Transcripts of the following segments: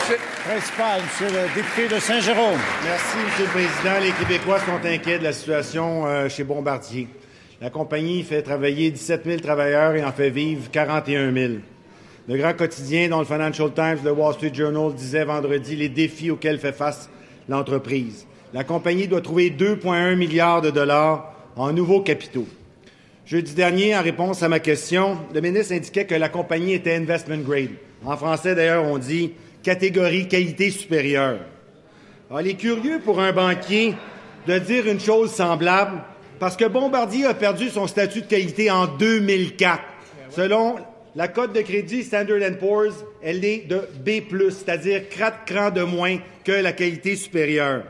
Principal, Monsieur le député de Saint-Jérôme. Merci, Monsieur le Président. Les Québécois sont inquiets de la situation chez Bombardier. La compagnie fait travailler 17 000 travailleurs et en fait vivre 41 000. Le grand quotidien, dont le Financial Times, le Wall Street Journal, disait vendredi les défis auxquels fait face l'entreprise. La compagnie doit trouver 2,1 milliards de dollars en nouveaux capitaux. Jeudi dernier, en réponse à ma question, le ministre indiquait que la compagnie était investment grade. En français, d'ailleurs, on dit catégorie qualité supérieure. Alors, il est curieux pour un banquier de dire une chose semblable parce que Bombardier a perdu son statut de qualité en 2004. Selon la cote de crédit Standard & Poor's, elle est de B+, c'est-à-dire 4 crans de moins que la qualité supérieure.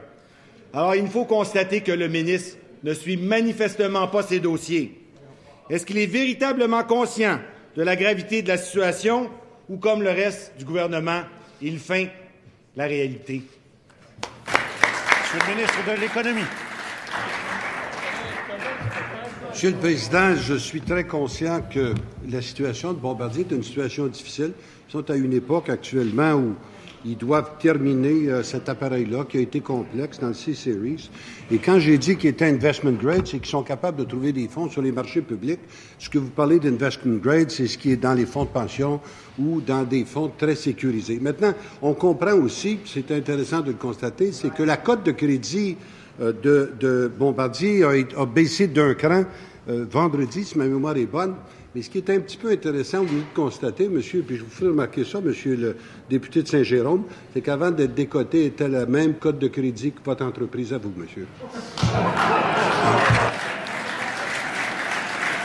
Alors, il faut constater que le ministre ne suit manifestement pas ses dossiers. Est-ce qu'il est véritablement conscient de la gravité de la situation ou, comme le reste du gouvernement, il feint la réalité? Monsieur le ministre de l'Économie. Monsieur le Président, je suis très conscient que la situation de Bombardier est une situation difficile. Ils sont à une époque actuellement où ils doivent terminer cet appareil-là qui a été complexe dans le C-Series. Et quand j'ai dit qu'il était investment grade, c'est qu'ils sont capables de trouver des fonds sur les marchés publics. Ce que vous parlez d'investment grade, c'est ce qui est dans les fonds de pension ou dans des fonds très sécurisés. Maintenant, on comprend aussi, c'est intéressant de le constater, c'est que la cote de crédit de Bombardier a baissé d'un cran vendredi, si ma mémoire est bonne. Mais ce qui est un petit peu intéressant, vous de constater, monsieur, puis je vous fais remarquer ça, monsieur le député de Saint-Jérôme, c'est qu'avant d'être décoté, était la même cote de crédit que votre entreprise à vous, monsieur.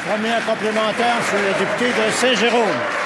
Premier complémentaire, monsieur le député de Saint-Jérôme.